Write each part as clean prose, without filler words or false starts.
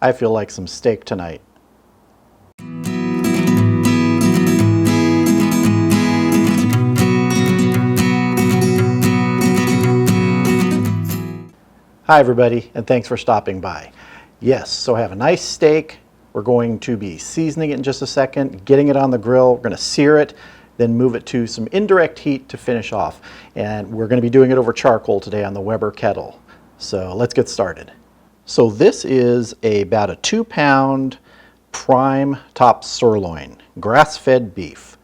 I feel like some steak tonight. Hi everybody, and thanks for stopping by. Yes, so I have a nice steak. We're going to be seasoning it in just a second, getting it on the grill. We're going to sear it, then move it to some indirect heat to finish off. And we're going to be doing it over charcoal today on the Weber Kettle. So let's get started. So this is about a 2-pound prime top sirloin, grass-fed beef.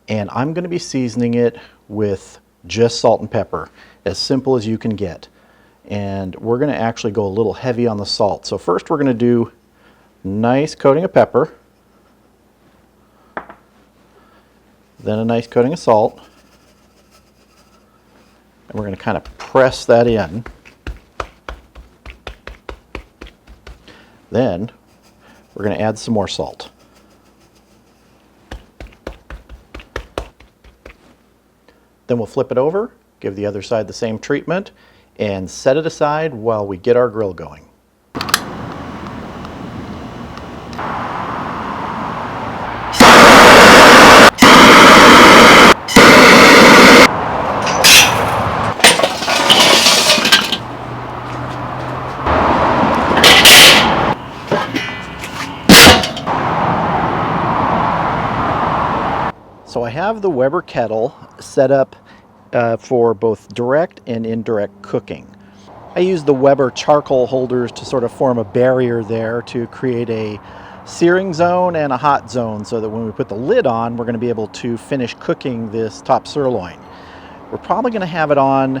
And I'm going to be seasoning it with just salt and pepper, as simple as you can get. And we're going to actually go a little heavy on the salt. So first we're going to do a nice coating of pepper, then a nice coating of salt, and we're going to kind of press that in. Then we're going to add some more salt. Then we'll flip it over, give the other side the same treatment, and set it aside while we get our grill going. So I have the Weber Kettle set up for both direct and indirect cooking. I use the Weber charcoal holders to sort of form a barrier there to create a searing zone and a hot zone so that when we put the lid on, we're going to be able to finish cooking this top sirloin. We're probably going to have it on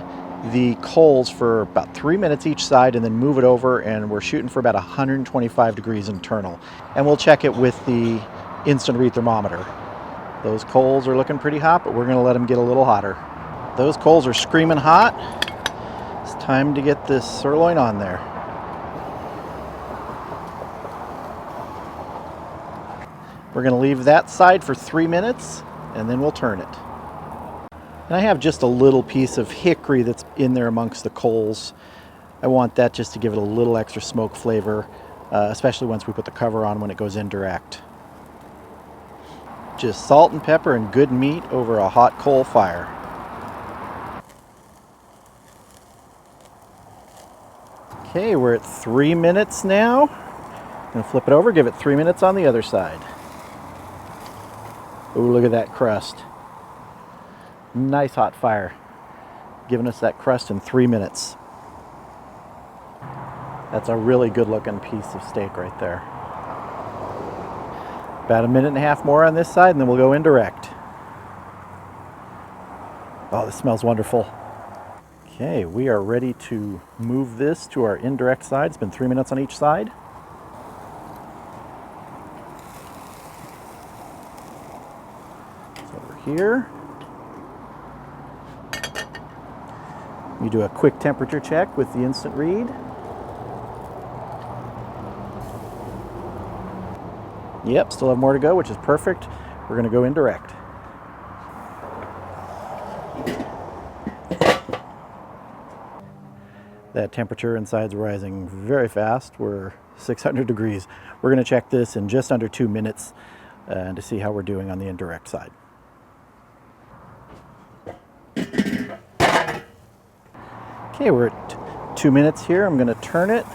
the coals for about 3 minutes each side and then move it over, and we're shooting for about 125 degrees internal. And we'll check it with the instant read thermometer. Those coals are looking pretty hot, but we're going to let them get a little hotter. Those coals are screaming hot. It's time to get this sirloin on there. We're going to leave that side for 3 minutes and then we'll turn it. And I have just a little piece of hickory that's in there amongst the coals. I want that just to give it a little extra smoke flavor, especially once we put the cover on when it goes indirect. Just salt and pepper and good meat over a hot coal fire. Okay, we're at 3 minutes now. I'm going to flip it over, give it 3 minutes on the other side. Ooh, look at that crust. Nice hot fire. Giving us that crust in 3 minutes. That's a really good looking piece of steak right there. About 1.5 minutes more on this side and then we'll go indirect. Oh, this smells wonderful. Okay, we are ready to move this to our indirect side. It's been 3 minutes on each side. It's over here. You do a quick temperature check with the instant read. Yep, still have more to go, which is perfect. We're going to go indirect. That temperature inside's rising very fast. We're 600 degrees. We're going to check this in just under 2 minutes to see how we're doing on the indirect side. Okay, we're at 2 minutes here. I'm going to turn it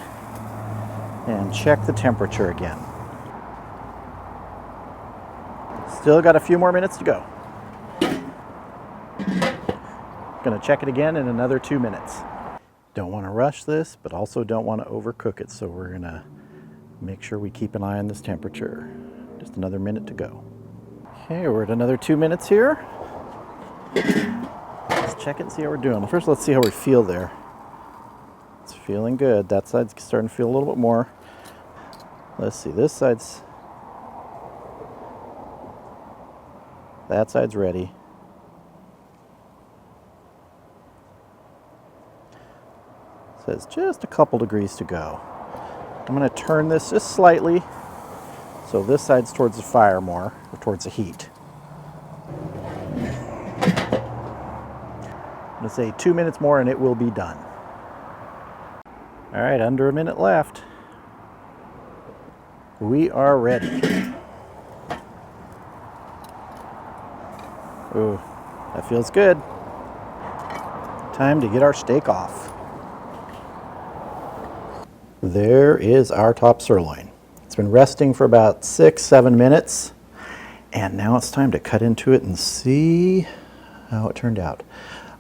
and check the temperature again. Still got a few more minutes to go. Going to check it again in another 2 minutes. Don't want to rush this, but also don't want to overcook it, so we're going to make sure we keep an eye on this temperature. Just another minute to go. Okay, we're at another 2 minutes here. Let's check it and see how we're doing. First, let's see how we feel there. It's feeling good. That side's starting to feel a little bit more. Let's see, this side's... That side's ready. Says just a couple degrees to go. I'm going to turn this just slightly so this side's towards the fire more, or towards the heat. I'm going to say 2 minutes more and it will be done. All right, under a minute left. We are ready. Ooh, that feels good. Time to get our steak off. There is our top sirloin. It's been resting for about 6-7 minutes, and now it's time to cut into it and see how it turned out.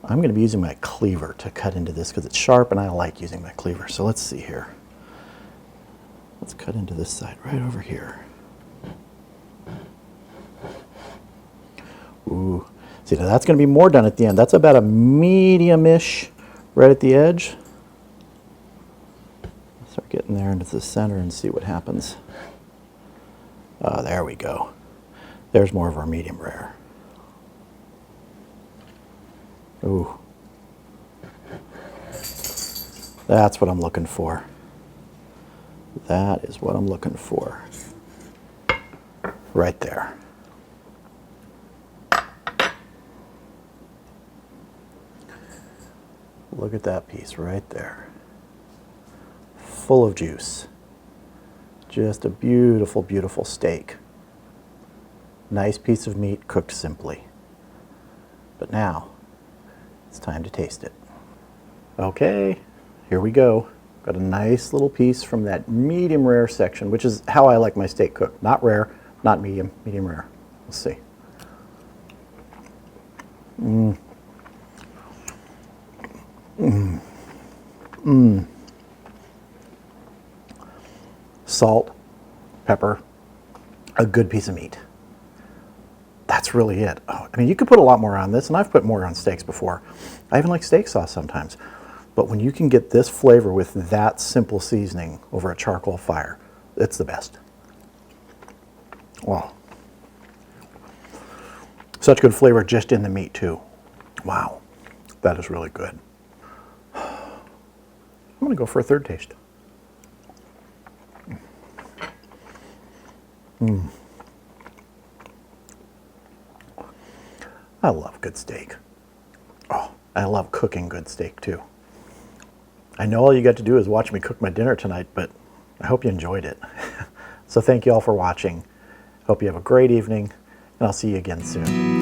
I'm going to be using my cleaver to cut into this because it's sharp and I like using my cleaver. So let's see here. Let's cut into this side right over here. Ooh, see, now that's going to be more done at the end. That's about a medium-ish right at the edge. Start getting there into the center and see what happens. Oh, there we go. There's more of our medium rare. Ooh. That's what I'm looking for. That is what I'm looking for. Right there. Look at that piece right there. Full of juice. Just a beautiful, beautiful steak. Nice piece of meat cooked simply. But now, it's time to taste it. Okay, here we go. Got a nice little piece from that medium rare section, which is how I like my steak cooked. Not rare, not medium, medium rare. Let's see. Salt, pepper, a good piece of meat. That's really it. Oh, I mean, you could put a lot more on this, and I've put more on steaks before. I even like steak sauce sometimes. But when you can get this flavor with that simple seasoning over a charcoal fire, it's the best. Wow. Such good flavor just in the meat, too. Wow. That is really good. I'm going to go for a third taste. I love good steak. Oh, I love cooking good steak too. I know all you got to do is watch me cook my dinner tonight, but I hope you enjoyed it. So thank you all for watching. Hope you have a great evening, and I'll see you again soon.